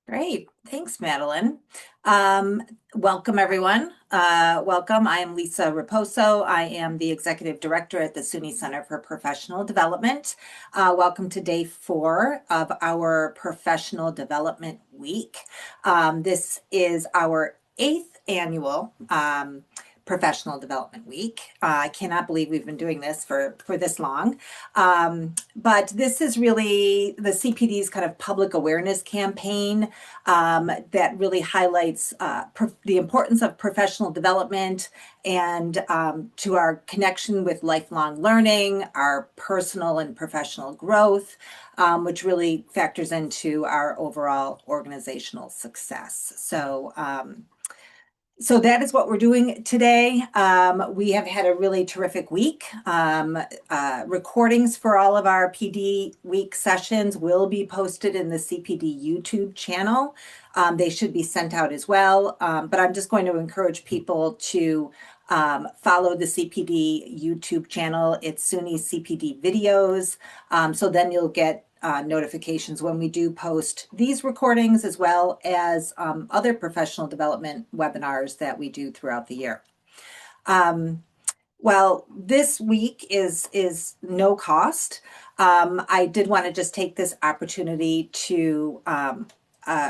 Great. Thanks, Madeline. Welcome, everyone. Welcome. I am Lisa Raposo. I am the Executive Director at the SUNY Center for Professional Development. Welcome to day 4 of our Professional Development Week. This is our 8th annual Professional Development Week. I cannot believe we've been doing this for this long. But this is really the CPD's kind of public awareness campaign that really highlights the importance of professional development and to our connection with lifelong learning, our personal and professional growth, which really factors into our overall organizational success. So that is what we're doing today. We have had a really terrific week. Recordings for all of our PD week sessions will be posted in the CPD YouTube channel. They should be sent out as well, but I'm just going to encourage people to follow the CPD YouTube channel. It's SUNY CPD videos. So then you'll get notifications when we do post these recordings, as well as other professional development webinars that we do throughout the year. Well, this week is no cost. I did want to just take this opportunity to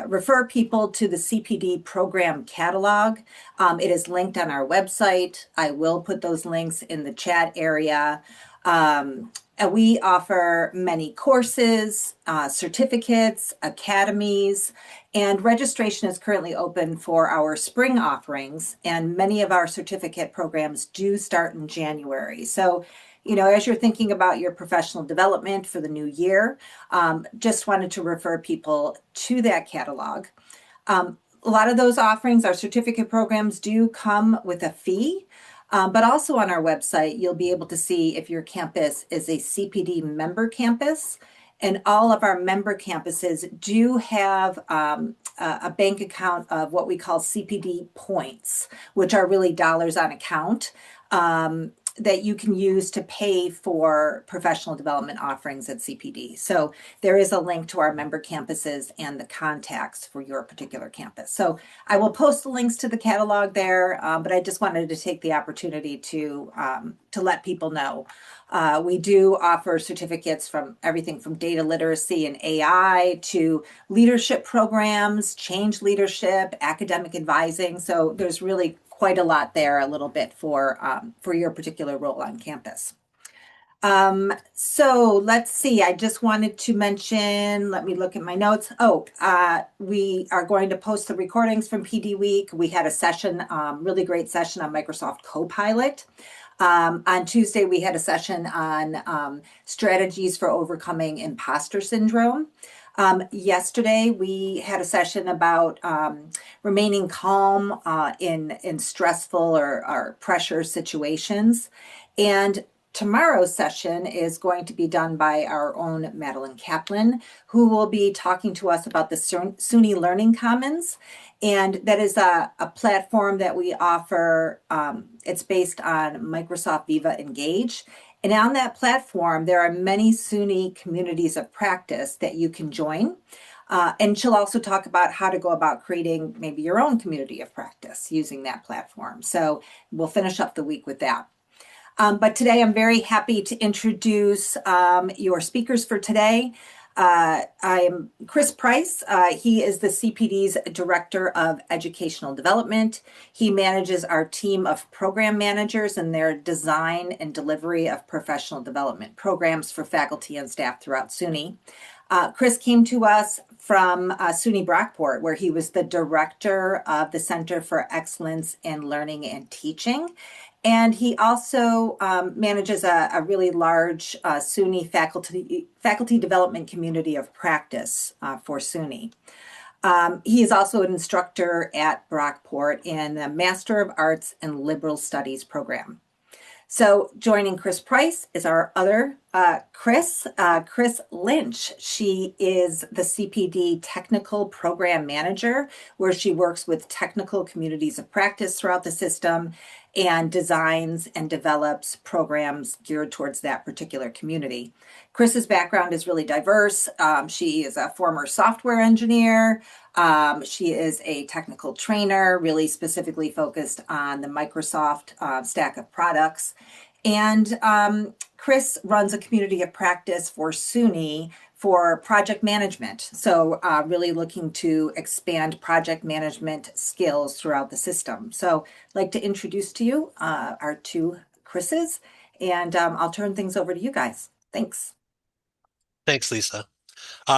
refer people to the CPD program catalog. It is linked on our website. I will put those links in the chat area. And we offer many courses, certificates, academies, and registration is currently open for our spring offerings. And many of our certificate programs do start in January. So, as you're thinking about your professional development for the new year, just wanted to refer people to that catalog. A lot of those offerings, our certificate programs, do come with a fee. But also on our website, you'll be able to see if your campus is a CPD member campus. And all of our member campuses do have a bank account of what we call CPD points, which are really dollars on account that you can use to pay for professional development offerings at CPD. So there is a link to our member campuses and the contacts for your particular campus. So I will post the links to the catalog there, but I just wanted to take the opportunity to let people know. We do offer certificates from everything from data literacy and AI to leadership programs, change leadership, academic advising. So there's really quite a lot there, a little bit for your particular role on campus. So let's see, I just wanted to mention, let me look at my notes. We are going to post the recordings from PD Week. We had a session, really great session on Microsoft Copilot. On Tuesday, we had a session on strategies for overcoming imposter syndrome. Yesterday, we had a session about remaining calm in stressful or pressure situations. And tomorrow's session is going to be done by our own Madeline Kaplan, who will be talking to us about the SUNY Learning Commons. And that is a platform that we offer. It's based on Microsoft Viva Engage. And on that platform, there are many SUNY communities of practice that you can join. And she'll also talk about how to go about creating maybe your own community of practice using that platform. So we'll finish up the week with that. But today I'm very happy to introduce your speakers for today. I am Chris Price. He is the CPD's Director of Educational Development. He manages our team of program managers and their design and delivery of professional development programs for faculty and staff throughout SUNY. Chris came to us from SUNY Brockport, where he was the Director of the Center for Excellence in Learning and Teaching. And he also manages a really large SUNY faculty development community of practice for SUNY. He is also an instructor at Brockport in the Master of Arts and Liberal Studies program. So joining Chris Price is our other Chris Lynch. She is the CPD Technical Program Manager, where she works with technical communities of practice throughout the system. and designs and develops programs geared towards that particular community. Chris's background is really diverse. She is a former software engineer. She is a technical trainer, really specifically focused on the Microsoft stack of products. And Chris runs a community of practice for SUNY for project management. So really looking to expand project management skills throughout the system. So I'd like to introduce to you our two Chris's, and I'll turn things over to you guys. Thanks. Thanks, Lisa.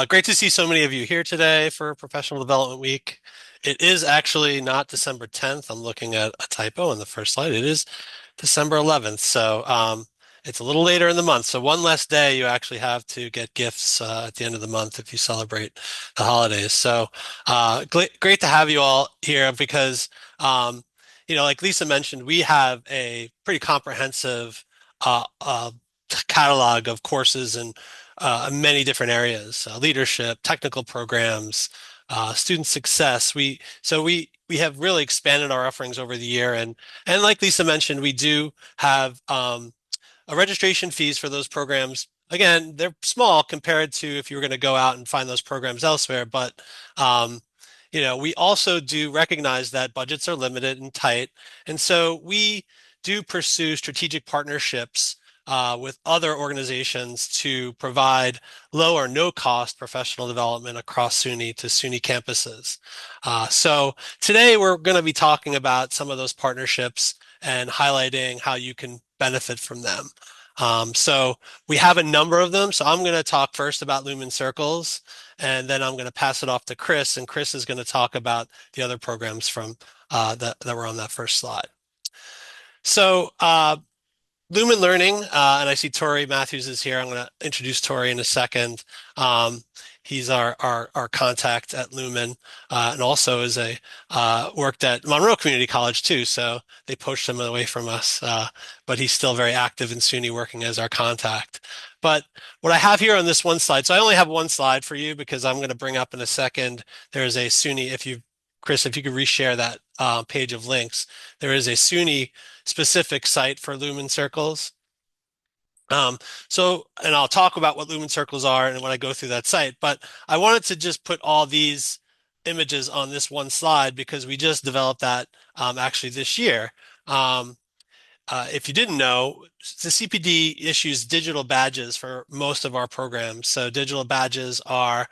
Great to see so many of you here today for Professional Development Week. It is actually not December 10th. I'm looking at a typo on the first slide. It is December 11th. So it's a little later in the month. So one less day you actually have to get gifts at the end of the month if you celebrate the holidays. So great to have you all here because, like Lisa mentioned, we have a pretty comprehensive catalog of courses and many different areas, leadership, technical programs, student success. We have really expanded our offerings over the year, and like Lisa mentioned, we do have a registration fees for those programs. Again, they're small compared to if you were going to go out and find those programs elsewhere, but um, we also do recognize that budgets are limited and tight, and so we do pursue strategic partnerships with other organizations to provide low or no cost professional development across SUNY to SUNY campuses. So today we're going to be talking about some of those partnerships and highlighting how you can benefit from them. So we have a number of them. So I'm going to talk first about Lumen Circles, and then I'm going to pass it off to Chris, and Chris is going to talk about the other programs from that were on that first slide. So Lumen Learning, and I see Tori Matthews is here. I'm going to introduce Tori in a second. He's our contact at Lumen, and also is worked at Monroe Community College too. So they poached him away from us, but he's still very active in SUNY working as our contact. But what I have here on this one slide, so I only have one slide for you because I'm going to bring up in a second. There's a SUNY, Chris, if you could reshare that page of links, there is a SUNY specific site for Lumen Circles. And I'll talk about what Lumen Circles are and when I go through that site, but I wanted to just put all these images on this one slide because we just developed that actually this year. If you didn't know, the CPD issues digital badges for most of our programs. So digital badges are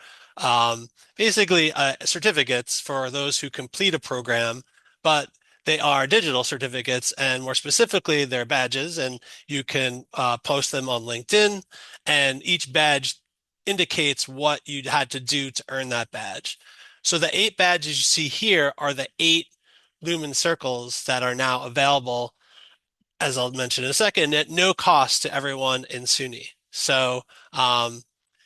basically certificates for those who complete a program, but they are digital certificates, and more specifically, they're badges, and you can post them on LinkedIn, and each badge indicates what you had to do to earn that badge. So the 8 badges you see here are the 8 Lumen Circles that are now available, as I'll mention in a second, at no cost to everyone in SUNY. So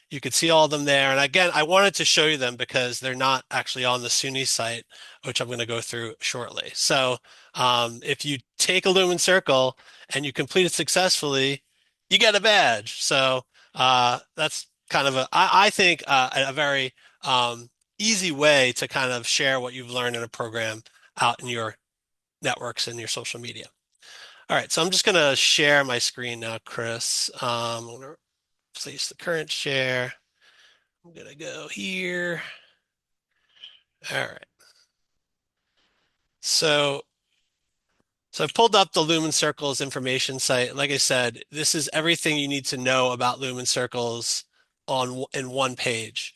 you could see all of them there. And again, I wanted to show you them because they're not actually on the SUNY site, which I'm going to go through shortly. So if you take a Lumen Circle and you complete it successfully, you get a badge. So that's kind of I think, a very easy way to kind of share what you've learned in a program out in your networks and your social media. All right, so I'm just going to share my screen now, Chris. I'm going to place the current share. I'm going to go here. All right. So, so I've pulled up the Lumen Circles information site. Like I said, this is everything you need to know about Lumen Circles in one page.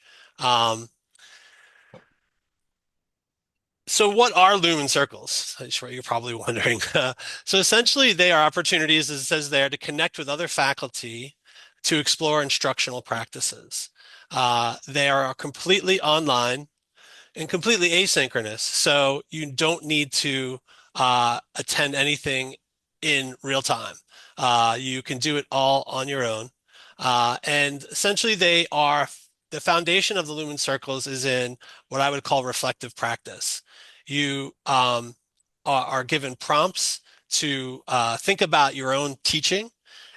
So what are Lumen Circles? I'm sure you're probably wondering. So essentially, they are opportunities, as it says there, to connect with other faculty to explore instructional practices. They are completely online and completely asynchronous, so you don't need to attend anything in real time. You can do it all on your own. And essentially, the foundation of the Lumen Circles is in what I would call reflective practice. You are given prompts to think about your own teaching,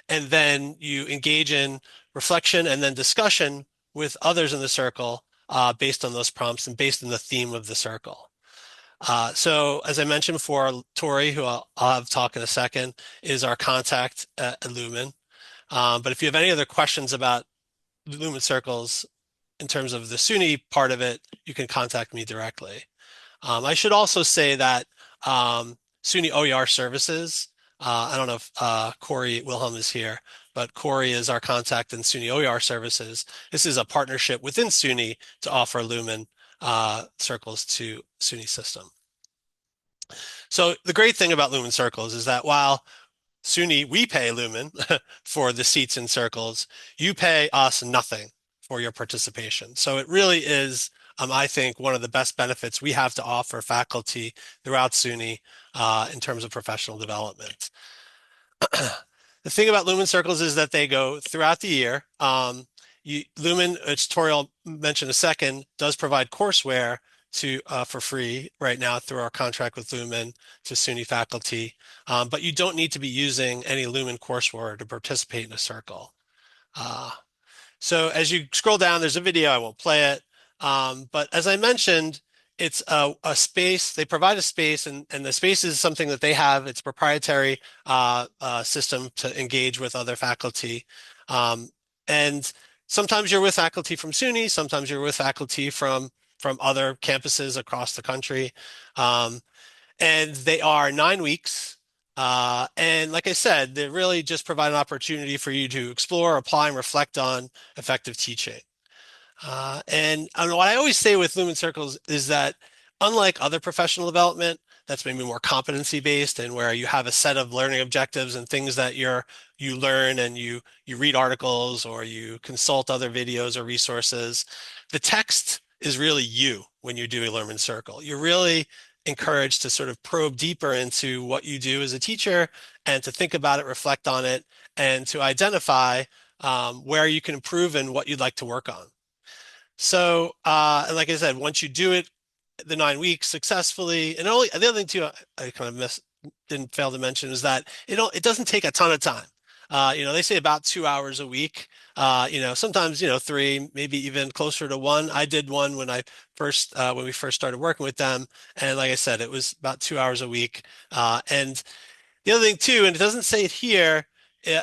and then you engage in reflection and then discussion with others in the circle based on those prompts and based on the theme of the circle. So as I mentioned before, Tori, who I'll have talk in a second, is our contact at Lumen. But if you have any other questions about Lumen Circles in terms of the SUNY part of it, you can contact me directly. I should also say that SUNY OER services, I don't know if Corey Wilhelm is here, but Corey is our contact in SUNY OER services. This is a partnership within SUNY to offer Lumen circles to SUNY system. So the great thing about Lumen circles is that while SUNY, we pay Lumen for the seats in circles, you pay us nothing for your participation. So it really is, I think, one of the best benefits we have to offer faculty throughout SUNY in terms of professional development. The thing about Lumen circles is that they go throughout the year. Lumen, as Tori mentioned a second, does provide courseware for free right now through our contract with Lumen to SUNY faculty, but you don't need to be using any Lumen courseware to participate in a circle. So as you scroll down, there's a video. I won't play it, but as I mentioned, it's a space. They provide a space, and the space is something that they have. It's a proprietary system to engage with other faculty, and sometimes you're with faculty from SUNY, sometimes you're with faculty from other campuses across the country. And they are 9 weeks. And like I said, they really just provide an opportunity for you to explore, apply, and reflect on effective teaching. And what I always say with Lumen Circles is that unlike other professional development, that's maybe more competency based and where you have a set of learning objectives and things that you learn and you read articles or you consult other videos or resources. The text is really you when you do a Lumen Circle. You're really encouraged to sort of probe deeper into what you do as a teacher and to think about it, reflect on it, and to identify where you can improve and what you'd like to work on. So, and like I said, once you do it the 9 weeks successfully, and only the other thing too, I kind of didn't fail to mention is that it doesn't take a ton of time. They say about 2 hours a week. Sometimes 3, maybe even closer to 1. I did one when we first started working with them, and like I said, it was about 2 hours a week. And the other thing too, and it doesn't say it here,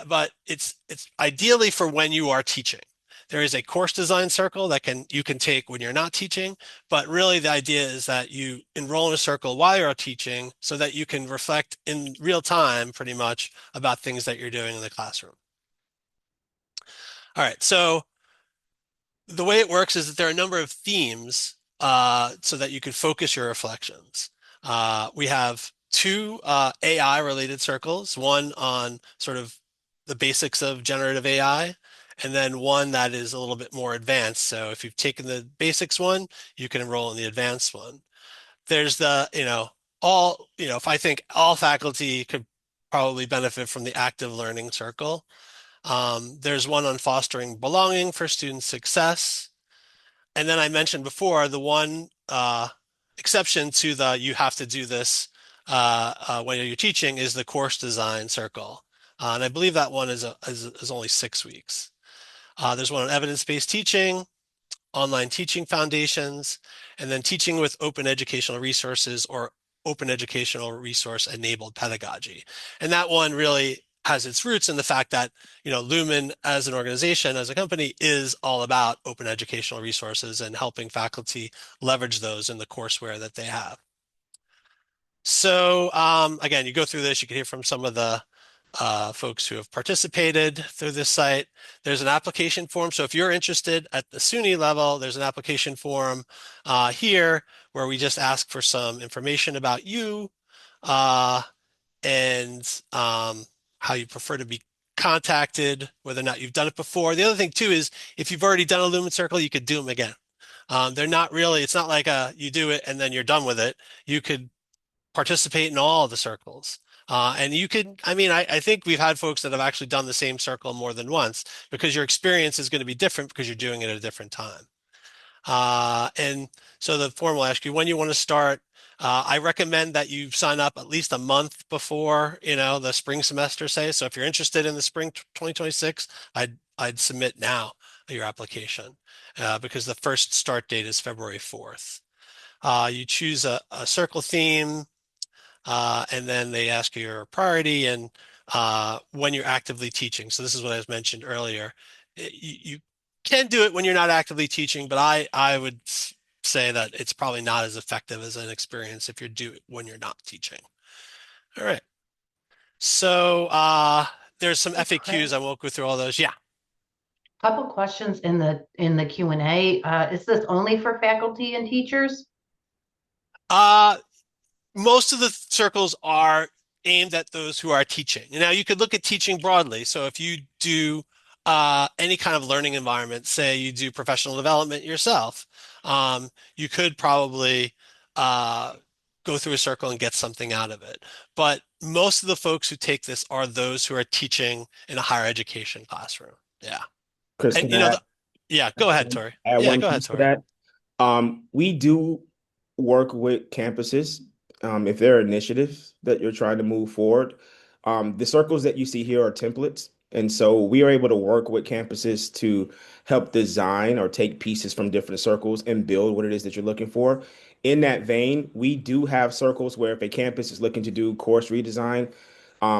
but it's ideally for when you are teaching. There is a course design circle that you can take when you're not teaching, but really the idea is that you enroll in a circle while you're teaching so that you can reflect in real time pretty much about things that you're doing in the classroom. All right, so the way it works is that there are a number of themes so that you can focus your reflections. We have 2 AI related circles, one on sort of the basics of generative AI, and then one that is a little bit more advanced. So if you've taken the basics one, you can enroll in the advanced one. There's if I think all faculty could probably benefit from the active learning circle. There's one on fostering belonging for student success. And then I mentioned before the one exception to the you have to do this when you're teaching is the course design circle. And I believe that one is only 6 weeks. There's one on evidence-based teaching, online teaching foundations, and then teaching with open educational resources or open educational resource enabled pedagogy. And that one really has its roots in the fact that, Lumen as an organization, as a company, is all about open educational resources and helping faculty leverage those in the courseware that they have. So again, you go through this, you can hear from some of the folks who have participated through this site. There's an application form. So if you're interested at the SUNY level, there's an application form here where we just ask for some information about you and how you prefer to be contacted, whether or not you've done it before. The other thing too is if you've already done a Lumen Circle, you could do them again. They're not really, it's not like you do it and then you're done with it. You could participate in all of the circles. And you could, I think we've had folks that have actually done the same circle more than once because your experience is going to be different because you're doing it at a different time. And so the form will ask you when you want to start. I recommend that you sign up at least a month before, the spring semester, say. So if you're interested in the spring 2026, I'd submit now your application because the first start date is February 4th. You choose a circle theme, and then they ask you your priority and when you're actively teaching. So this is what I was mentioned earlier. You can do it when you're not actively teaching, but I would say that it's probably not as effective as an experience if you do it when you're not teaching. All right. So there's some Hey, FAQs. I Chris, won't go through all those. Yeah. couple questions in the Q&A. Is this only for faculty and teachers? Uh, most of the circles are aimed at those who are teaching. Now, you could look at teaching broadly. So if you do any kind of learning environment, say you do professional development yourself, you could probably uh, go through a circle and get something out of it. But most of the folks who take this are those who are teaching in a higher education classroom. Yeah. Chris, And can I yeah, go ahead, Tori. add Yeah, one go ahead, piece to Tori. that? We do work with campuses. If there are initiatives that you're trying to move forward, the circles that you see here are templates. And so we are able to work with campuses to help design or take pieces from different circles and build what it is that you're looking for. In that vein, we do have circles where if a campus is looking to do course redesign,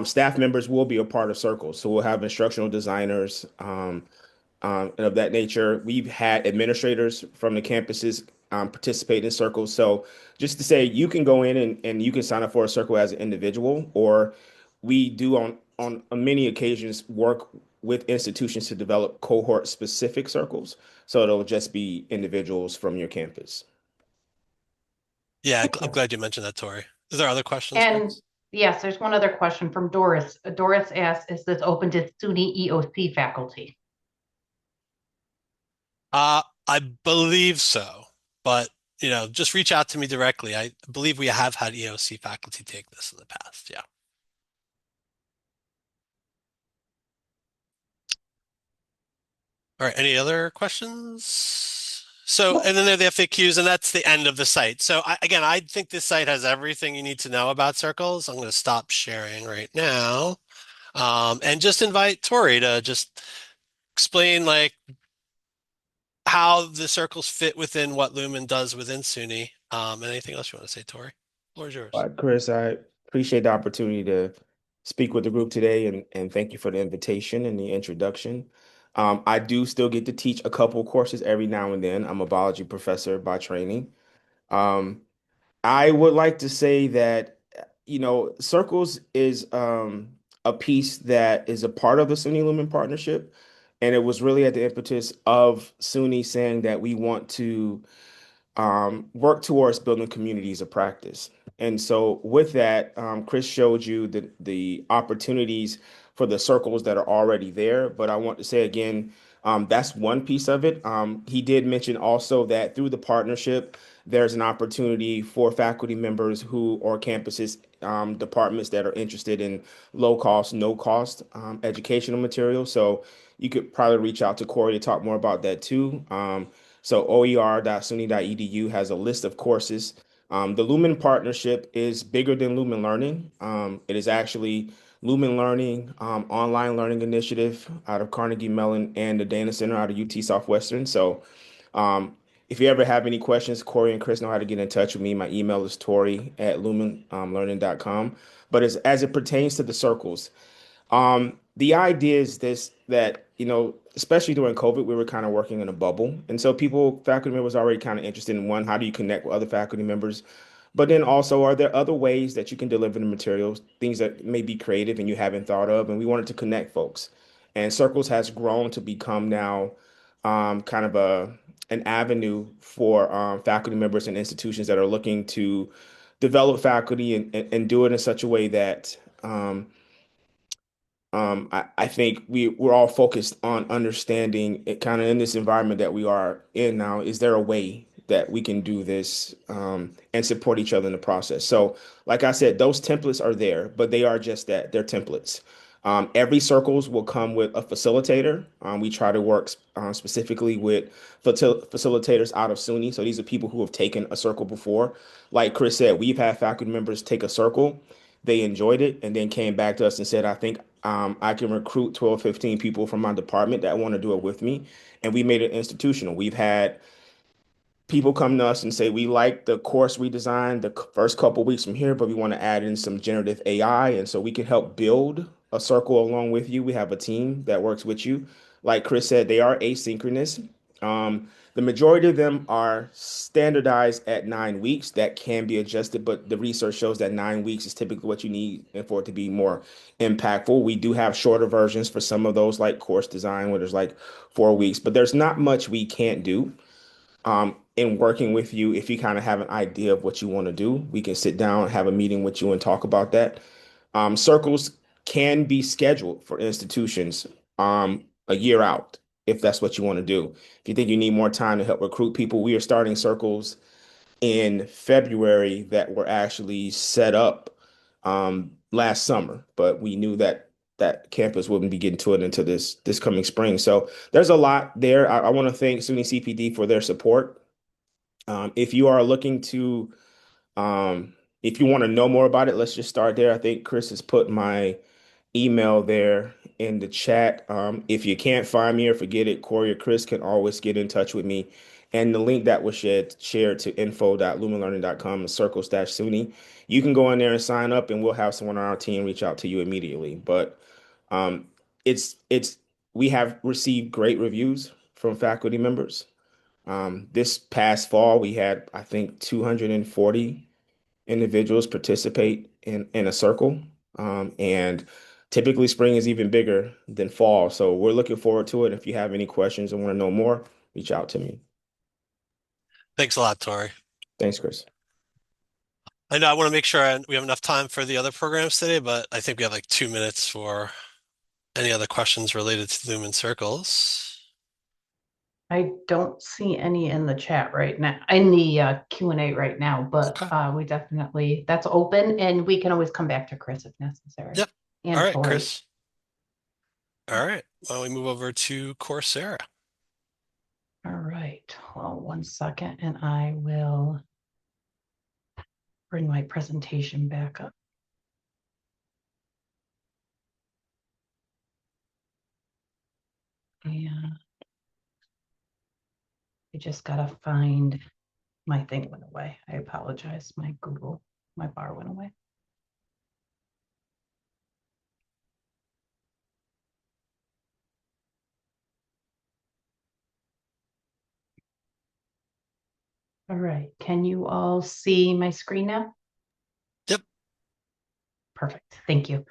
staff members will be a part of circles. So we'll have instructional designers, and of that nature. We've had administrators from the campuses participate in circles. So just to say, you can go in and you can sign up for a circle as an individual, or we do on many occasions work with institutions to develop cohort specific circles. So it'll just be individuals from your campus. Yeah, Thank I'm you. glad you mentioned that, Tori. Is there other questions, And Chris? yes, there's one other question from Doris. Doris asks, is this open to SUNY EOC faculty? I believe so, but just reach out to me directly. I believe we have had EOC faculty take this in the past. Yeah. All right. Any other questions? So, Nope. and then there are the FAQs, and that's the end of the site. So, again, I think this site has everything you need to know about circles. I'm going to stop sharing right now, and just invite Tori to just explain like how the circles fit within what Lumen does within SUNY. And anything else you want to say, Tori? Floor is yours. Chris, I appreciate the opportunity to speak with the group today and thank you for the invitation and the introduction. I do still get to teach a couple courses every now and then. I'm a biology professor by training. Um, I would like to say that, Circles is a piece that is a part of the SUNY Lumen partnership. And it was really at the impetus of SUNY saying that we want to work towards building communities of practice. And so, with that, Chris showed you the opportunities for the circles that are already there. But I want to say again, that's one piece of it. He did mention also that through the partnership, there's an opportunity for faculty members who or campuses, departments that are interested in low cost, no cost educational material. So you could probably reach out to Corey to talk more about that too. So oer.suny.edu has a list of courses. The Lumen partnership is bigger than Lumen Learning. It is actually Lumen Learning, online learning initiative out of Carnegie Mellon and the Dana Center out of UT Southwestern. So um, if you ever have any questions, Corey and Chris know how to get in touch with me. My email is tori@lumenlearning.com. But as it pertains to the circles, the idea is this that, especially during COVID, we were kind of working in a bubble. And so faculty members are already kind of interested in one, how do you connect with other faculty members? But then also, are there other ways that you can deliver the materials, things that may be creative and you haven't thought of? And we wanted to connect folks. And Circles has grown to become now kind of an avenue for faculty members and institutions that are looking to develop faculty and do it in such a way that I think we're all focused on understanding it kind of in this environment that we are in now. Is there a way that we can do this and support each other in the process? So, like I said, those templates are there, but they are just that, they're templates. Every circles will come with a facilitator. We try to work specifically with facilitators out of SUNY. So these are people who have taken a circle before. Like Chris said, we've had faculty members take a circle, they enjoyed it, and then came back to us and said, I think I can recruit 12, 15 people from my department that want to do it with me. And we made it institutional. We've had people come to us and say, we like the course redesign the first couple weeks from here, but we want to add in some generative AI. And so we can help build a circle along with you. We have a team that works with you. Like Chris said, they are asynchronous. The majority of them are standardized at 9 weeks. That can be adjusted, but the research shows that 9 weeks is typically what you need and for it to be more impactful. We do have shorter versions for some of those, like course design, where there's like 4 weeks, but there's not much we can't do in working with you. If you kind of have an idea of what you want to do, we can sit down, have a meeting with you and talk about that. Circles can be scheduled for institutions a year out if that's what you want to do. If you think you need more time to help recruit people, we are starting circles in February that were actually set up last summer, but we knew that campus wouldn't be getting to it until this coming spring. So there's a lot there. I want to thank SUNY CPD for their support. If you are looking to, if you want to know more about it, let's just start there. I think Chris has put my email there in the chat. If you can't find me or forget it, Corey or Chris can always get in touch with me. And the link that was shared to info.lumenlearning.com and circles-SUNY. You can go in there and sign up, and we'll have someone on our team reach out to you immediately. But um, it's we have received great reviews from faculty members. This past fall, we had, I think, 240 individuals participate in a circle. And typically spring is even bigger than fall. So we're looking forward to it. If you have any questions and want to know more, reach out to me. Thanks a lot, Tori. Thanks, Chris. I know I want to make sure we have enough time for the other programs today, but I think we have like 2 minutes for any other questions related to Lumen Circles. I don't see any in the chat right now, in the Q&A right now, but Okay. we definitely, that's open, and we can always come back to Chris if necessary. Yep. And All right, Tori. Chris. All right. Why don't we move over to Coursera? All right. Well, 1 second, and I will bring my presentation back up. And I just gotta find my thing went away. I apologize. My bar went away. All right. Can you all see my screen now? Yep. Perfect. Thank you.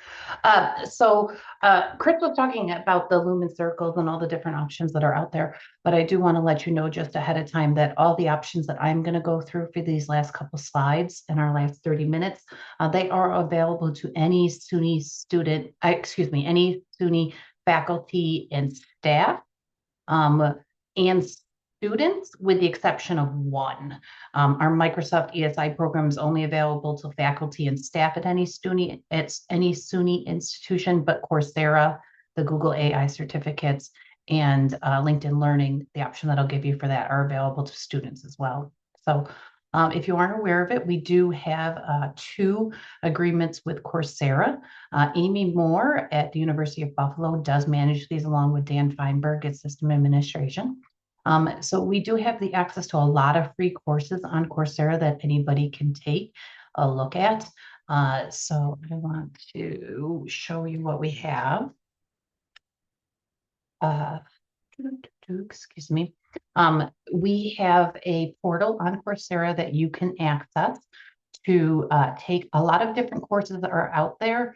Chris was talking about the Lumen circles and all the different options that are out there, but I do want to let you know just ahead of time that all the options that I'm going to go through for these last couple slides in our last 30 minutes, they are available to any SUNY student, any SUNY faculty and staff, and students, with the exception of one. Our Microsoft ESI program is only available to faculty and staff at any SUNY institution, but Coursera, the Google AI certificates, and LinkedIn Learning, the option that I'll give you for that, are available to students as well. So if you aren't aware of it, we do have 2 agreements with Coursera. Amy Moore at the University of Buffalo does manage these, along with Dan Feinberg at System Administration. So we do have the access to a lot of free courses on Coursera that anybody can take a look at. So I want to show you what we have. Excuse me. We have a portal on Coursera that you can access to take a lot of different courses that are out there.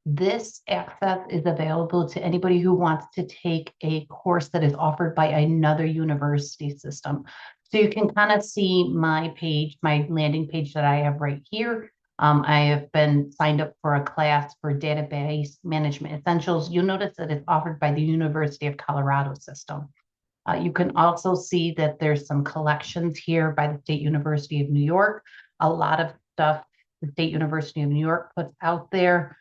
This access is available to anybody who wants to take a course that is offered by another university system. So you can kind of see my page, my landing page that I have right here. I have been signed up for a class for database management essentials. You'll notice that it's offered by the University of Colorado system. You can also see that there's some collections here by the State University of New York. A lot of stuff the State University of New York puts out there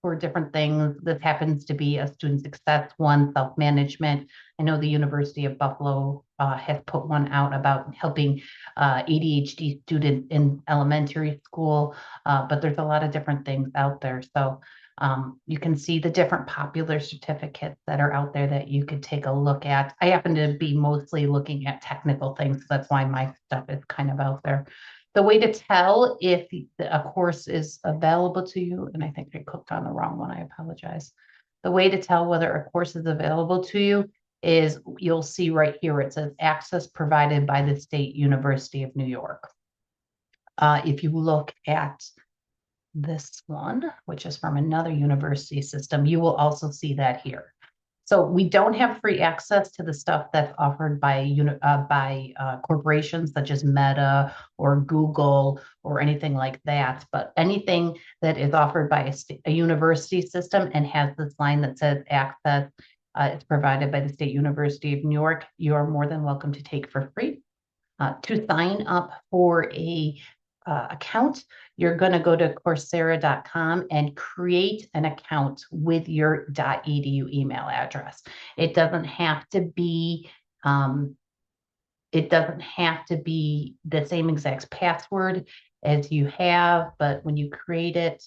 for different things. This happens to be a student success one, self-management. I know the University of Buffalo has put one out about helping ADHD students in elementary school, but there's a lot of different things out there. So You can see the different popular certificates that are out there that you could take a look at. I happen to be mostly looking at technical things. So that's why my stuff is kind of out there. The way to tell if a course is available to you, and I think I clicked on the wrong one, I apologize. The way to tell whether a course is available to you is you'll see right here, it says access provided by the State University of New York. If you look at this one, which is from another university system, you will also see that here. So we don't have free access to the stuff that's offered by corporations such as Meta or Google or anything like that. But anything that is offered by a university system and has this line that says access is provided by the State University of New York, you are more than welcome to take for free. To sign up for a account, you're going to go to Coursera.com and create an account with your .edu email address. It doesn't have to be the same exact password as you have, but when you create it,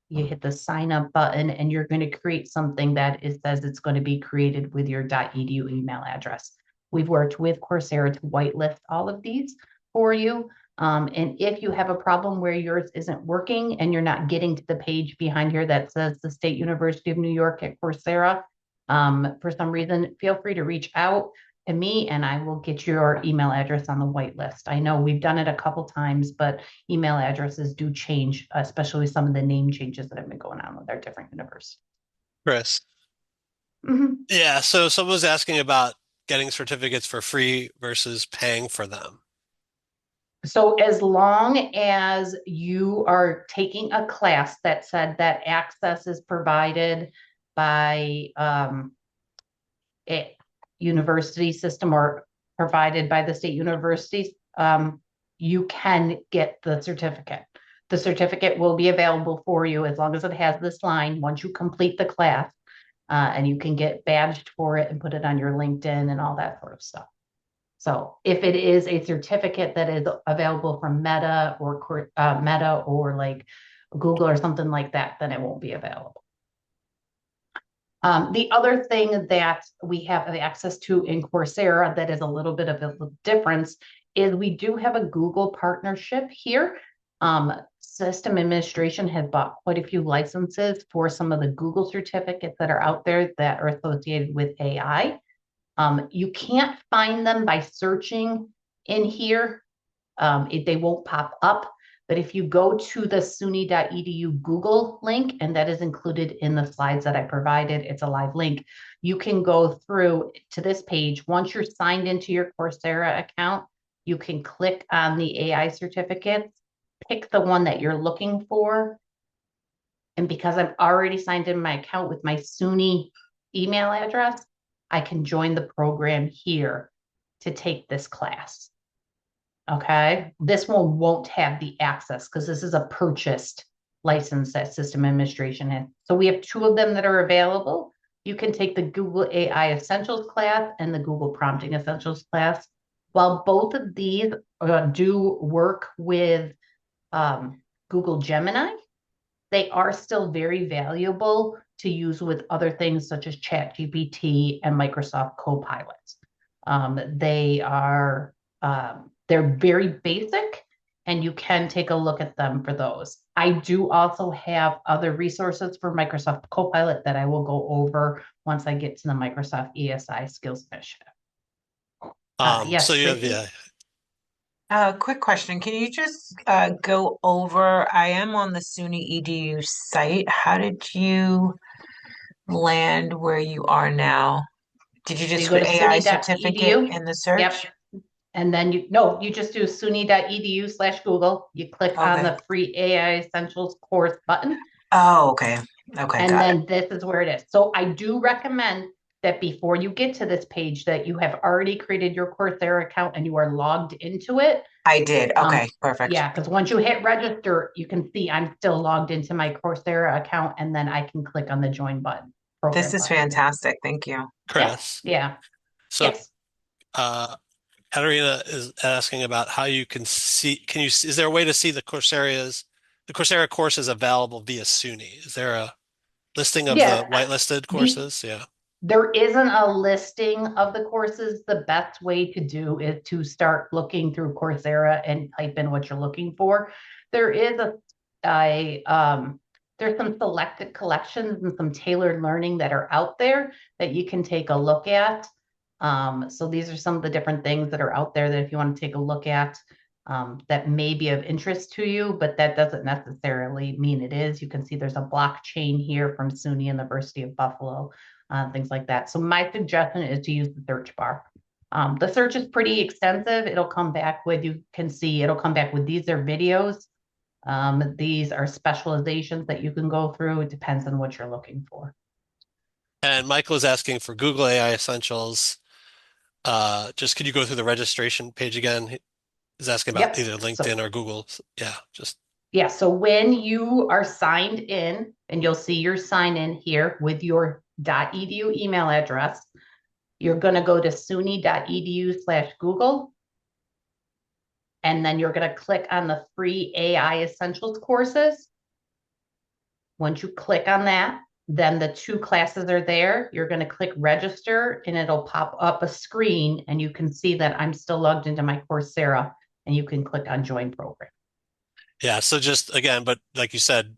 you hit the sign up button and you're going to create something that says it's going to be created with your .edu email address. We've worked with Coursera to whitelist all of these for you. And if you have a problem where yours isn't working and you're not getting to the page behind here that says the State University of New York at Coursera, for some reason, feel free to reach out to me and I will get your email address on the whitelist. I know we've done it a couple times, but email addresses do change, especially some of the name changes that have been going on with our different universities. Chris. Mm-hmm. Yeah, so someone was asking about getting certificates for free versus paying for them. So as long as you are taking a class that said that access is provided by a university system or provided by the state universities, you can get the certificate. The certificate will be available for you as long as it has this line once you complete the class, and you can get badged for it and put it on your LinkedIn and all that sort of stuff. So if it is a certificate that is available from Meta or like Google or something like that, then it won't be available. The other thing that we have access to in Coursera that is a little bit of a difference is we do have a Google partnership here. System administration has bought quite a few licenses for some of the Google certificates that are out there that are associated with AI. You can't find them by searching in here. They won't pop up. But if you go to the suny.edu Google link, and that is included in the slides that I provided, it's a live link, you can go through to this page. Once you're signed into your Coursera account, you can click on the AI certificates, pick the one that you're looking for. And because I'm already signed in my account with my SUNY email address, I can join the program here to take this class. Okay, this one won't have the access because this is a purchased license that system administration has. So we have two of them that are available. You can take the Google AI Essentials class and the Google Prompting Essentials class. While both of these do work with Google Gemini, they are still very valuable to use with other things such as ChatGPT and Microsoft Copilot. They're very basic and you can take a look at them for those. I do also have other resources for Microsoft Copilot that I will go over once I get to the Microsoft ESI Skills Initiative. Yes, So you have, Tracy? Quick question. Can you just go over, I am on the SUNY EDU site. How did you land where you are now? Did you So just you go put to AI SUNY.edu. certificate in the Yep. search? And then you just do suny.edu/Google. You click on Okay. the free AI Essentials course button. Oh, okay. Okay, And got then this is where it is. So I do recommend that before you get to this page that you have already created your Coursera account and you are logged into it. I did. Okay, perfect. Yeah, because once you hit register, you can see I'm still logged into my Coursera account and then I can click on the join button. This is fantastic. Thank you. Chris. Yeah. So, Yes. Katarina is asking about how you can see, is there a way to see the Coursera courses available via SUNY? Is there a listing of Yeah, the whitelisted courses? Yeah. there isn't a listing of the courses. The best way to do is to start looking through Coursera and type in what you're looking for. There is there's some selected collections and some tailored learning that are out there that you can take a look at. So these are some of the different things that are out there that if you want to take a look at, that may be of interest to you, but that doesn't necessarily mean it is. You can see there's a blockchain here from SUNY University of Buffalo, things like that. So my suggestion is to use the search bar. The search is pretty extensive. It'll come back with, you can see, it'll come back with these are videos. These are specializations that you can go through. It depends on what you're looking for. And Michael is asking for Google AI Essentials. Just could you go through the registration page again? He's asking about Yep. either LinkedIn or Google. Yeah, just. Yeah, so when you are signed in, and you'll see your sign in here with your .edu email address, you're going to go to suny.edu/Google. And then you're going to click on the free AI Essentials courses. Once you click on that, then the 2 classes are there. You're going to click register and it'll pop up a screen and you can see that I'm still logged into my Coursera and you can click on join program. Yeah, so just again, but like you said,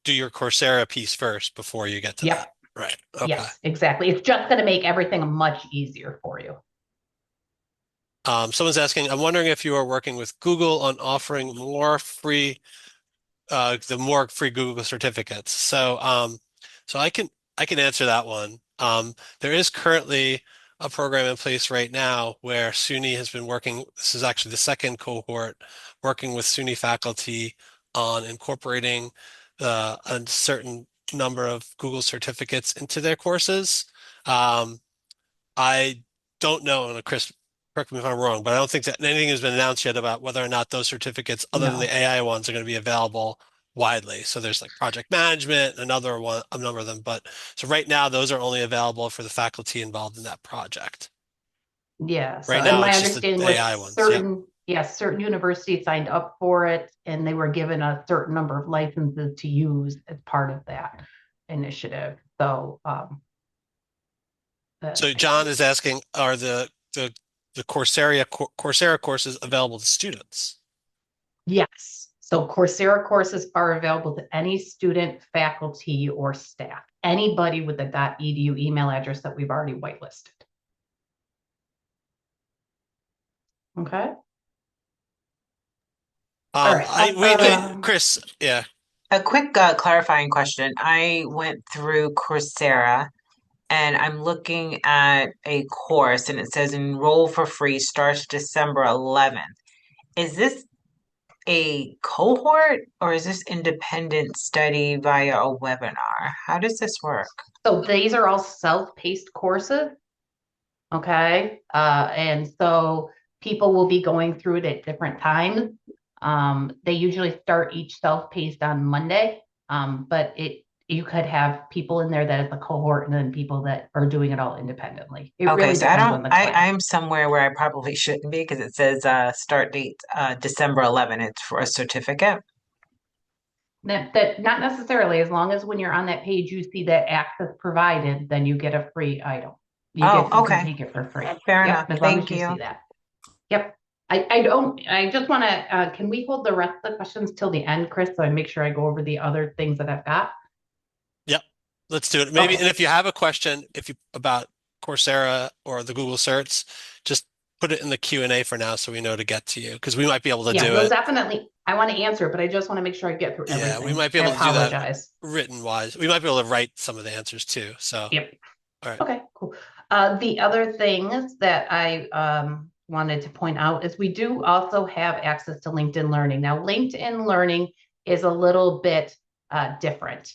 do your Coursera piece first before you get to Yep. that. Right. Okay. Yes, exactly. It's just going to make everything much easier for you. Someone's asking, I'm wondering if you are working with Google on offering more free Google certificates. So I can answer that one. There is currently a program in place right now where SUNY has been working. This is actually the second cohort working with SUNY faculty on incorporating a certain number of Google certificates into their courses. I don't know, and Chris, correct me if I'm wrong, but I don't think that anything has been announced yet about whether or not those certificates, other than No. the AI ones, are going to be available widely. So there's like project management, another one, a number of them. But so right now, those are only available for the faculty involved in that project. Yeah. So, Right and now, my it's just the understanding was AI ones. Yep. certain universities signed up for it and they were given a certain number of licenses to use as part of that initiative. So, So John is asking, are the Coursera courses available to students? yes. So Coursera courses are available to any student, faculty, or staff, anybody with a .edu email address that we've already whitelisted. Okay. All right. Chris, yeah. A quick clarifying question. I went through Coursera and I'm looking at a course and it says enroll for free starts December 11th. Is this a cohort or is this independent study via a webinar? How does this work? So these are all self-paced courses. Okay. And so people will be going through it at different times. They usually start each self-paced on Monday. But you could have people in there that is a cohort and then people that are doing it all independently. It Okay, really so I depends don't, on the class. I'm somewhere where I probably shouldn't be because it says start date December 11th. It's for a certificate. That not necessarily, as long as when you're on that page, you see that access provided, then you get a free item. You Oh, can okay. take it for free. Fair Yep, enough. as long Thank as you you. see that. Yep. I just want to, can we hold the rest of the questions till the end, Chris, so I make sure I go over the other things that I've got? Yep. Let's do it. Maybe, Okay. and if you have a question, about Coursera or the Google certs, just put it in the Q&A for now so we know to get to you because we might be able to do we'll it. definitely, I want to answer, but I just want to make sure I get through everything. Yeah, we might be able I to do that apologize. written wise. We might be able to write some of the answers too. So, Yep. all right. Okay, cool. The other things that I wanted to point out is we do also have access to LinkedIn Learning. Now, LinkedIn Learning is a little bit different.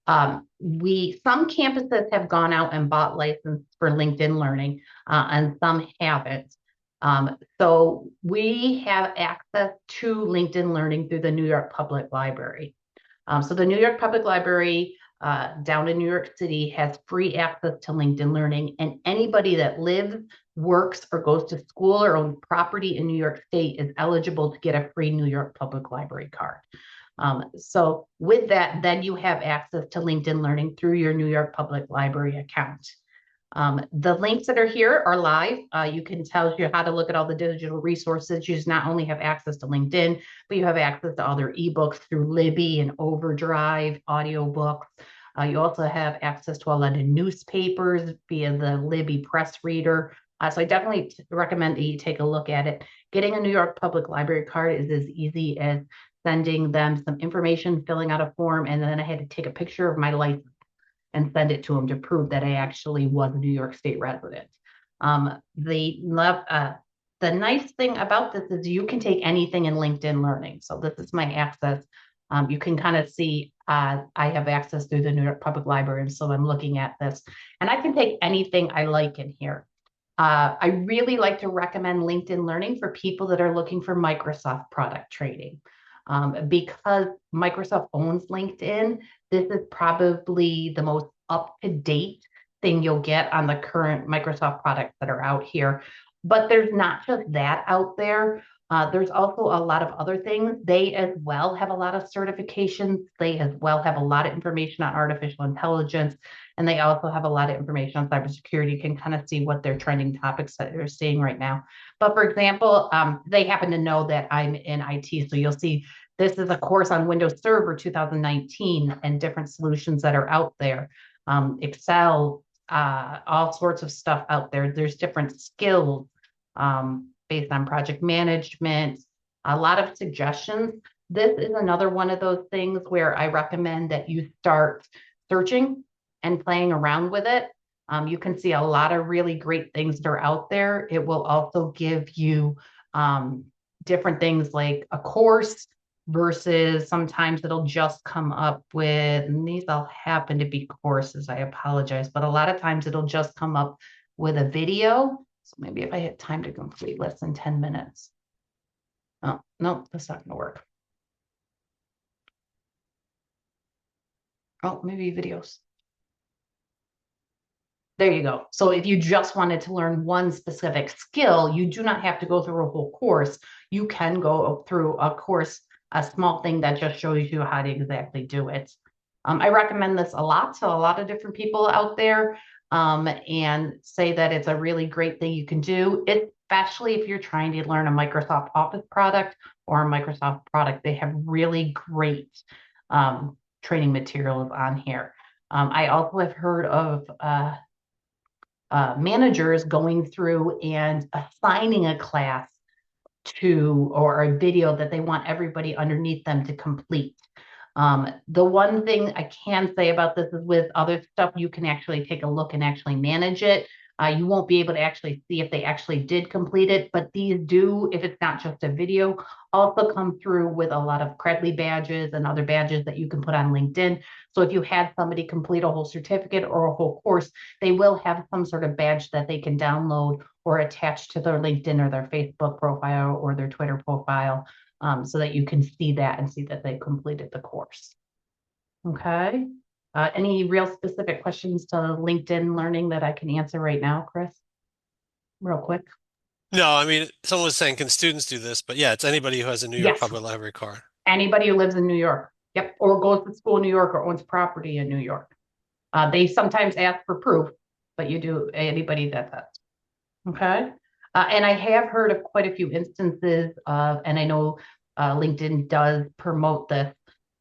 Some campuses have gone out and bought license for LinkedIn Learning, and some haven't. So we have access to LinkedIn Learning through the New York Public Library. So the New York Public Library down in New York City has free access to LinkedIn Learning, and anybody that lives, works, or goes to school or owns property in New York State is eligible to get a free New York Public Library card. So with that, then you have access to LinkedIn Learning through your New York Public Library account. The links that are here are live. You can tell you how to look at all the digital resources. You just not only have access to LinkedIn, but you have access to all their ebooks through Libby and Overdrive, audiobooks. You also have access to a lot of newspapers via the Libby press reader. So I definitely recommend that you take a look at it. Getting a New York Public Library card is as easy as sending them some information, filling out a form, and then I had to take a picture of my license and send it to them to prove that I actually was a New York State resident. The nice thing about this is you can take anything in LinkedIn Learning. So this is my access. You can kind of see I have access through the New York Public Library, and so I'm looking at this. And I can take anything I like in here. I really like to recommend LinkedIn Learning for people that are looking for Microsoft product training. Because Microsoft owns LinkedIn, this is probably the most up-to-date thing you'll get on the current Microsoft products that are out here. But there's not just that out there. There's also a lot of other things. They as well have a lot of certifications. They as well have a lot of information on artificial intelligence. And they also have a lot of information on cybersecurity. You can kind of see what their trending topics that they're seeing right now. But for example, they happen to know that I'm in IT. So you'll see this is a course on Windows Server 2019 and different solutions that are out there. Excel, all sorts of stuff out there. There's different skills based on project management, a lot of suggestions. This is another one of those things where I recommend that you start searching and playing around with it. You can see a lot of really great things that are out there. It will also give you different things like a course versus sometimes it'll just come up with, and these all happen to be courses, I apologize, but a lot of times it'll just come up with a video. So maybe if I hit time to complete less than 10 minutes. Oh, no, that's not gonna work. Oh, maybe videos. There you go. So if you just wanted to learn one specific skill, you do not have to go through a whole course. You can go through a course, a small thing that just shows you how to exactly do it. I recommend this a lot to a lot of different people out there and say that it's a really great thing you can do, especially if you're trying to learn a Microsoft Office product or a Microsoft product. They have really great training materials on here. I also have heard of managers going through and assigning a class to or a video that they want everybody underneath them to complete. The one thing I can say about this is with other stuff, you can actually take a look and actually manage it. You won't be able to actually see if they actually did complete it, but these do, if it's not just a video, also come through with a lot of Credly badges and other badges that you can put on LinkedIn. So if you had somebody complete a whole certificate or a whole course, they will have some sort of badge that they can download or attach to their LinkedIn or their Facebook profile or their Twitter profile so that you can see that and see that they completed the course. Okay. Any real specific questions to LinkedIn Learning that I can answer right now, Chris? Real quick. No, I mean, someone was saying, can students do this? But yeah, it's anybody who has a New York Yes. Public Library card. Anybody who lives in New York. Yep. Or goes to school in New York or owns property in New York. They sometimes ask for proof, but you do anybody that does. Okay. And I have heard of quite a few instances of, and I know LinkedIn does promote this,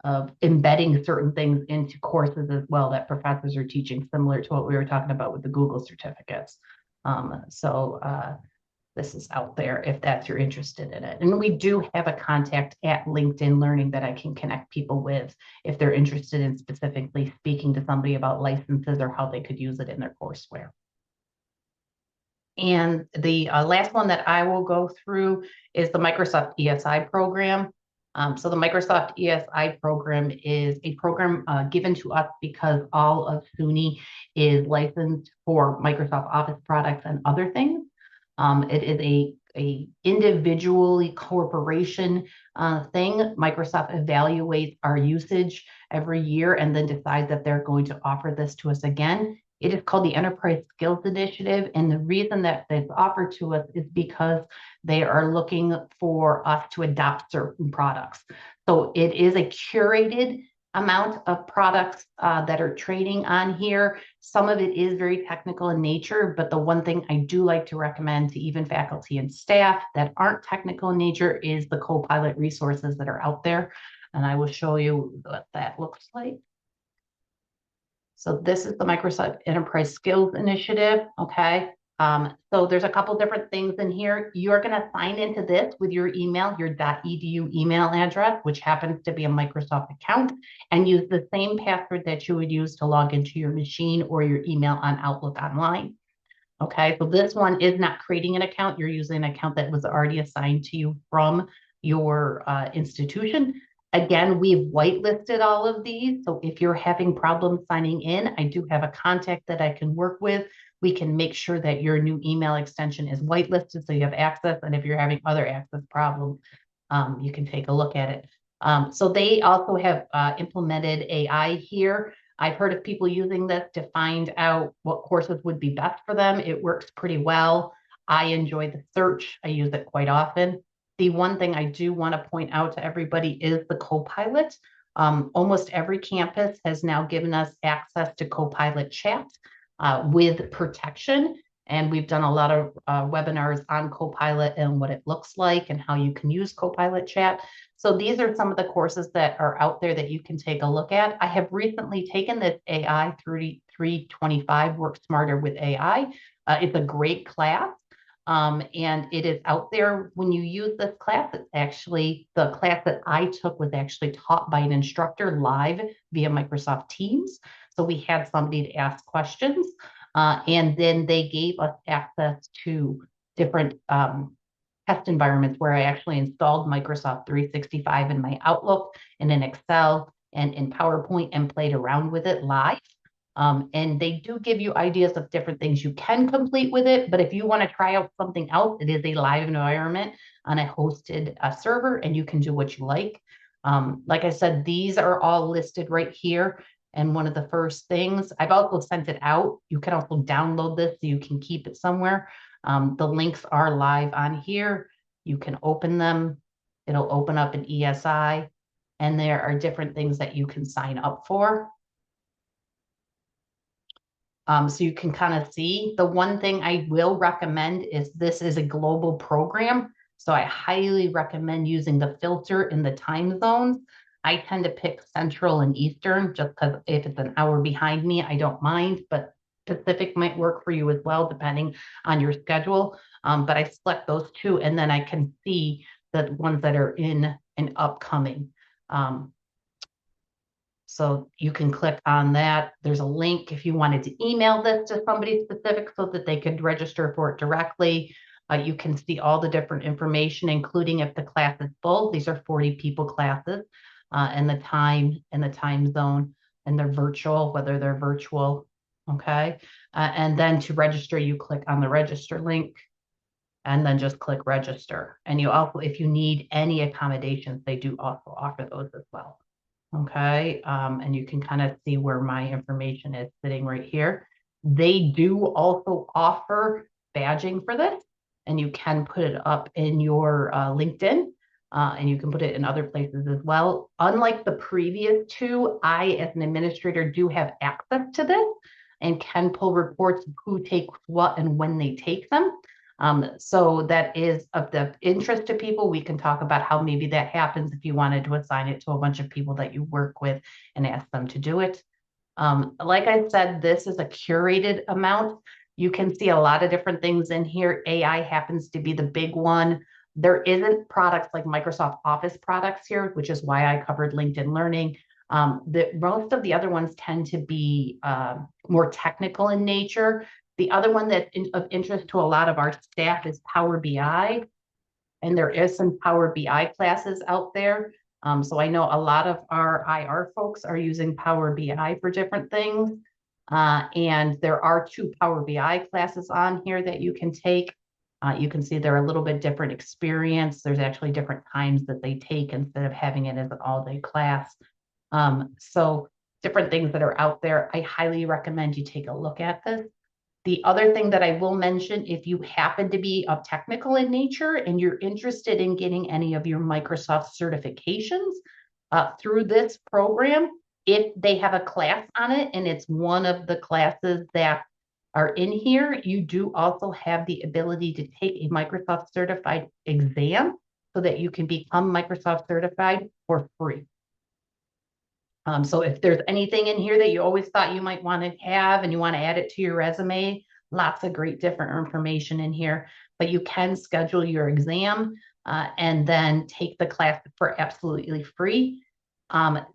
of embedding certain things into courses as well that professors are teaching, similar to what we were talking about with the Google certificates. This is out there if that's you're interested in it. And we do have a contact at LinkedIn Learning that I can connect people with if they're interested in specifically speaking to somebody about licenses or how they could use it in their courseware. And the last one that I will go through is the Microsoft ESI program. So the Microsoft ESI program is a program given to us because all of SUNY is licensed for Microsoft Office products and other things. It is a individually corporation thing. Microsoft evaluates our usage every year and then decides that they're going to offer this to us again It is called the Enterprise Skills Initiative. And the reason that it's offered to us is because they are looking for us to adopt certain products. So it is a curated amount of products that are training on here. Some of it is very technical in nature, but the one thing I do like to recommend to even faculty and staff that aren't technical in nature is the Copilot resources that are out there. And I will show you what that looks like. So this is the Microsoft Enterprise Skills Initiative, okay? So there's a couple different things in here. You're gonna sign into this with your email, your .edu email address, which happens to be a Microsoft account, and use the same password that you would use to log into your machine or your email on Outlook Online. Okay, so this one is not creating an account. You're using an account that was already assigned to you from your institution. Again, we've whitelisted all of these. So if you're having problems signing in, I do have a contact that I can work with. We can make sure that your new email extension is whitelisted so you have access. And if you're having other access problems, you can take a look at it. So they also have implemented AI here. I've heard of people using this to find out what courses would be best for them. It works pretty well. I enjoy the search. I use it quite often. The one thing I do want to point out to everybody is the Copilot. Almost every campus has now given us access to Copilot chat with protection. And we've done a lot of webinars on Copilot and what it looks like and how you can use Copilot chat. So these are some of the courses that are out there that you can take a look at. I have recently taken this AI 325 Work Smarter with AI. It's a great class. And it is out there. When you use this class, it's actually the class that I took was actually taught by an instructor live via Microsoft Teams. So we had somebody to ask questions, and then they gave us access to different test environments where I actually installed Microsoft 365 in my Outlook and in Excel and in PowerPoint and played around with it live. And they do give you ideas of different things you can complete with it. But if you want to try out something else, it is a live environment on a hosted server, and you can do what you like. Like I said, these are all listed right here. And one of the first things, I've also sent it out. You can also download this so you can keep it somewhere. The links are live on here. You can open them. It'll open up an ESI. And there are different things that you can sign up for. So you can kind of see. The one thing I will recommend is this is a global program. So I highly recommend using the filter in the time zones. I tend to pick Central and Eastern just because if it's an hour behind me, I don't mind, but Pacific might work for you as well, depending on your schedule. But I select those two, and then I can see the ones that are in and upcoming. So you can click on that. There's a link if you wanted to email this to somebody specific so that they could register for it directly. You can see all the different information, including if the class is full. These are 40 people classes, and the time zone, and they're virtual, whether they're virtual. Okay. And then to register, you click on the register link and then just click register. And you also, if you need any accommodations, they do also offer those as well. Okay, and you can kind of see where my information is sitting right here. They do also offer badging for this, and you can put it up in your LinkedIn, and you can put it in other places as well. Unlike the previous two, I, as an administrator, do have access to this and can pull reports of who takes what and when they take them. So that is of the interest to people. We can talk about how maybe that happens if you wanted to assign it to a bunch of people that you work with and ask them to do it. Like I said, this is a curated amount. You can see a lot of different things in here. AI happens to be the big one. There isn't products like Microsoft Office products here, which is why I covered LinkedIn Learning. Most of the other ones tend to be more technical in nature. The other one that's of interest to a lot of our staff is Power BI, and there is some Power BI classes out there. So I know a lot of our IR folks are using Power BI for different things. And there are 2 Power BI classes on here that you can take. You can see they're a little bit different experience. There's actually different times that they take instead of having it as an all-day class. So different things that are out there. I highly recommend you take a look at this. The other thing that I will mention, if you happen to be of technical in nature and you're interested in getting any of your Microsoft certifications through this program, if they have a class on it and it's one of the classes that are in here, you do also have the ability to take a Microsoft certified exam so that you can become Microsoft certified for free. So if there's anything in here that you always thought you might want to have and you want to add it to your resume, lots of great different information in here, but you can schedule your exam and then take the class for absolutely free.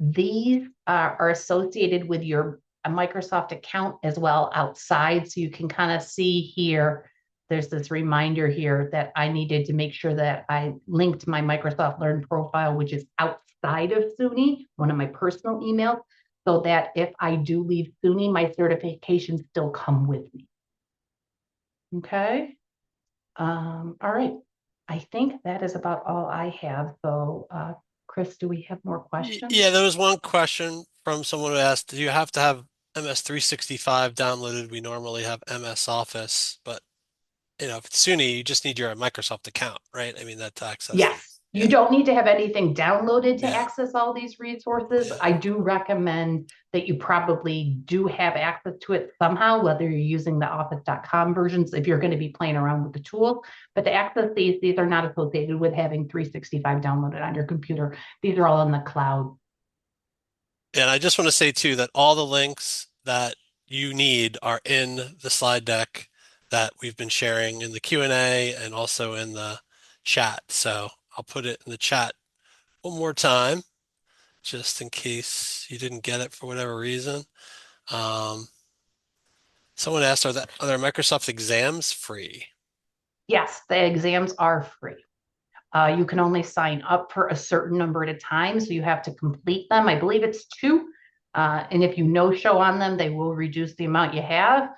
These are associated with your Microsoft account as well outside. So you can kind of see here, there's this reminder here that I needed to make sure that I linked my Microsoft Learn profile, which is outside of SUNY, one of my personal emails, so that if I do leave SUNY, my certifications still come with me. Okay. All right. I think that is about all I have. So, Chris, do we have more questions? Yeah, there was one question from someone who asked, do you have to have MS 365 downloaded? We normally have MS Office, but if it's SUNY, you just need your Microsoft account, right? I mean, that's access. Yes. You Yeah. don't need to have anything downloaded to Yeah. access all these resources. Yeah. I do recommend that you probably do have access to it somehow, whether you're using the office.com versions, if you're going to be playing around with the tools. But to access these are not associated with having 365 downloaded on your computer. These are all in the cloud. And I just want to say too that all the links that you need are in the slide deck that we've been sharing in the Q&A and also in the chat. So I'll put it in the chat one more time, just in case you didn't get it for whatever reason. Someone asked, are there Microsoft exams free? Yes, the exams are free. You can only sign up for a certain number at a time, so you have to complete them. I believe it's 2. And if you no-show on them, they will reduce the amount you have.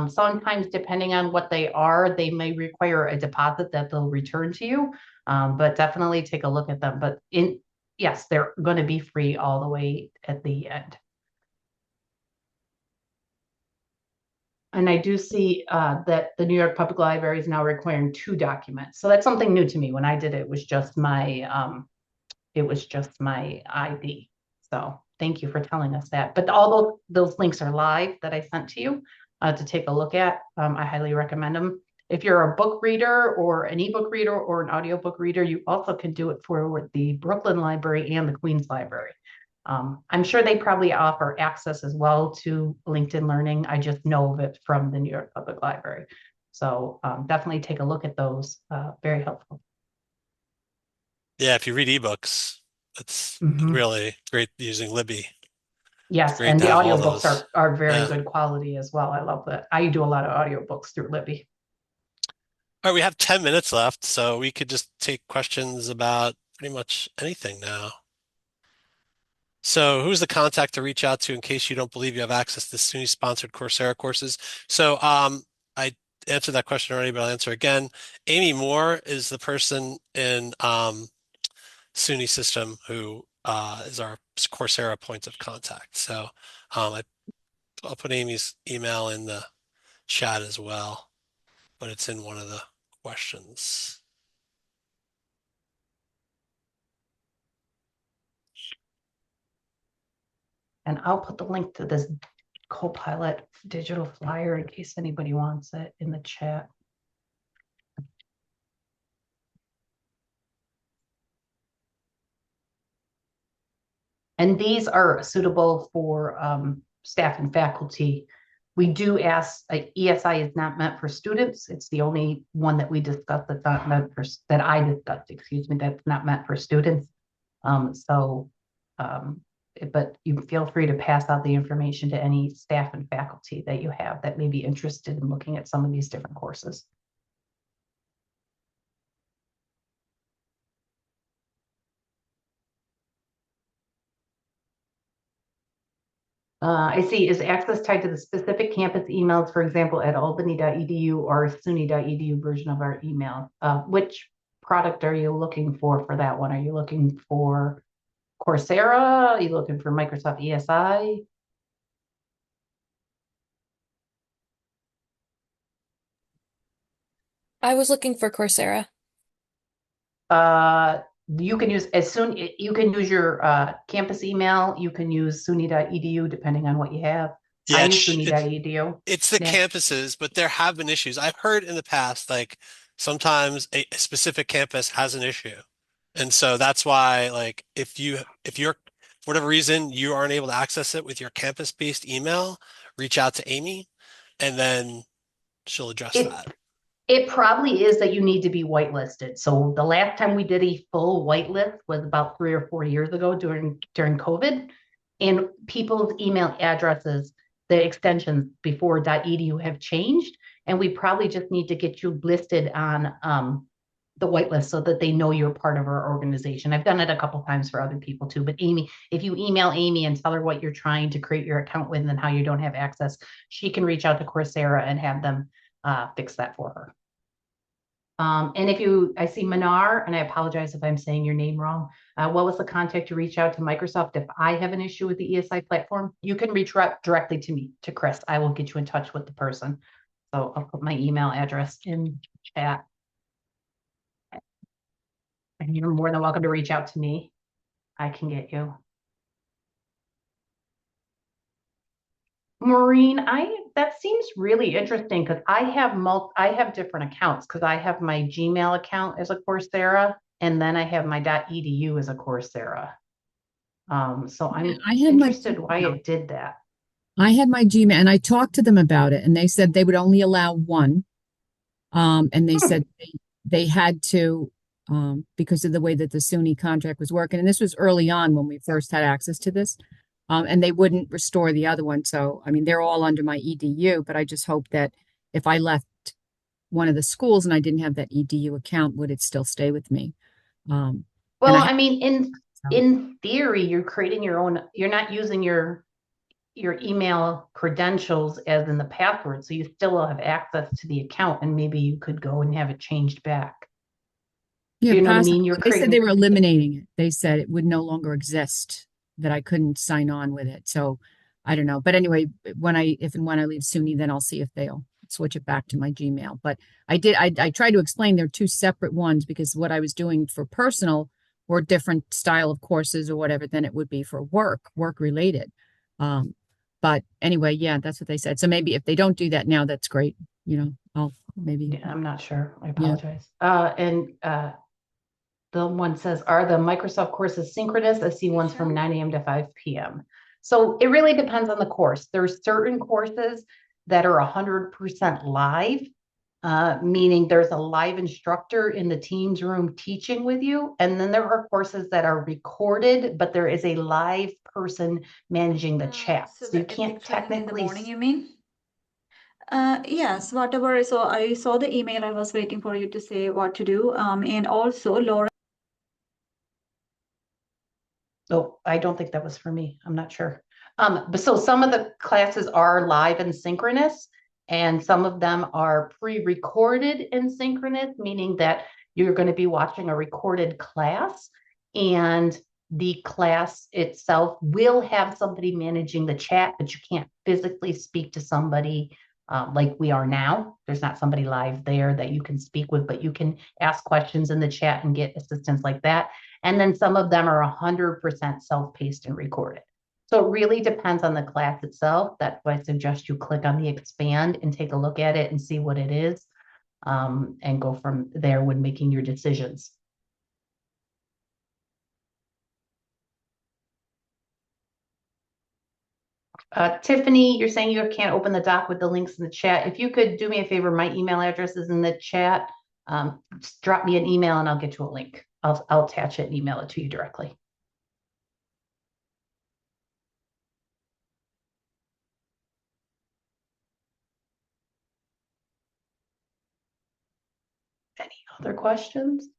Sometimes, depending on what they are, they may require a deposit that they'll return to you. But definitely take a look at them. But yes, they're going to be free all the way at the end. And I do see that the New York Public Library is now requiring 2 documents. So that's something new to me. When I did it, it was just my ID. So thank you for telling us that. But all those links are live that I sent to you to take a look at. I highly recommend them. If you're a book reader or an ebook reader or an audiobook reader, you also can do it for the Brooklyn Library and the Queens Library. I'm sure they probably offer access as well to LinkedIn Learning. I just know of it from the New York Public Library. So definitely take a look at those. Very helpful. Yeah, if you read ebooks, it's really great using Libby. Yes, and the audiobooks are very Yeah. good quality as well. I love that. I do a lot of audiobooks through Libby. All right, we have 10 minutes left, so we could just take questions about pretty much anything now. So who's the contact to reach out to in case you don't believe you have access to SUNY-sponsored Coursera courses? So I answered that question already, but I'll answer again. Amy Moore is the person in SUNY system who is our Coursera point of contact. So I'll put Amy's email in the chat as well, but it's in one of the questions. And I'll put the link to this Copilot digital flyer in case anybody wants it in the chat. And these are suitable for staff and faculty. We do ask, ESI is not meant for students. It's the only one that we discussed that's not meant for, that I discussed, excuse me, that's not meant for students. But you feel free to pass out the information to any staff and faculty that you have that may be interested in looking at some of these different courses. I see, is access tied to the specific campus emails, for example, at albany.edu or suny.edu version of our email? Which product are you looking for that one? Are you looking for Coursera? Are you looking for Microsoft ESI? I was looking for Coursera. You can use you can use your campus email. You can use SUNY.edu depending on what you have. I Yeah, use SUNY.edu. it's the Nick. campuses, but there have been issues. I've heard in the past, like sometimes a specific campus has an issue. And so that's why, like, if you're for whatever reason you aren't able to access it with your campus-based email, reach out to Amy and then she'll address It that. It probably is that you need to be whitelisted. So the last time we did a full whitelist was about 3 or 4 years ago during COVID, and people's email addresses, the extensions before .edu have changed, and we probably just need to get you listed on the whitelist so that they know you're part of our organization. I've done it a couple times for other people too, but Amy, if you email Amy and tell her what you're trying to create your account with and how you don't have access, she can reach out to Coursera and have them fix that for her. And I see Manar, and I apologize if I'm saying your name wrong. What was the contact to reach out to Microsoft if I have an issue with the ESI platform? You can reach out directly to me, to Chris. I will get you in touch with the person. So I'll put my email address in chat. And you're more than welcome to reach out to me. I can get you. Maureen, that seems really interesting because I have different accounts because I have my Gmail account as a Coursera, and then I have my .edu as a Coursera. So I'm I had interested why it did that. I had my Gmail and I talked to them about it and they said they would only allow one. And they said they had to, because of the way that the SUNY contract was working. And this was early on when we first had access to this. And they wouldn't restore the other one. So, I mean, they're all under my EDU, but I just hope that if I left one of the schools and I didn't have that EDU account, would it still stay with me? Well, I I mean, in theory, you're creating your own, you're not using your email credentials as in the password. So you still will have access to the account and maybe you could go and have it changed back. Yeah, You know what I mean? They said they were eliminating it. They said it would no longer exist, that I couldn't sign on with it. So I don't know. But anyway, if and when I leave SUNY, then I'll see if they'll switch it back to my Gmail. But I tried to explain they're two separate ones because what I was doing for personal or different style of courses or whatever than it would be for work related. But anyway, yeah, that's what they said. So maybe if they don't do that now, that's great. You know, I'll maybe. Yeah, I'm not sure. I apologize. Yeah. The one says, are the Microsoft courses synchronous? I see ones from 9 a.m. to 5 p.m. So it really depends on the course. There's certain courses that are 100% live, meaning there's a live instructor in the Teams room teaching with you. And then there are courses that are recorded, but there is a live person managing the chat. So you can't technically. In the morning, you mean? Yes, whatever. So I saw the email. I was waiting for you to say what to do. And also, Laura. Oh, I don't think that was for me. I'm not sure. But so some of the classes are live and synchronous, and some of them are pre-recorded and synchronous, meaning that you're going to be watching a recorded class, and the class itself will have somebody managing the chat, but you can't physically speak to somebody like we are now. There's not somebody live there that you can speak with, but you can ask questions in the chat and get assistance like that. And then some of them are 100% self-paced and recorded. So it really depends on the class itself. That's why I suggest you click on the expand and take a look at it and see what it is, and go from there when making your decisions. Tiffany, you're saying you can't open the doc with the links in the chat. If you could do me a favor, my email address is in the chat. Just drop me an email and I'll get you a link. I'll attach it and email it to you directly. Any other questions?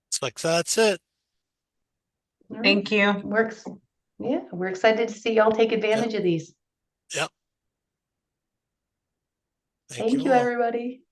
Looks like that's it. Thank you. We're excited to see y'all take advantage of these. Yep. Thank you, all. everybody.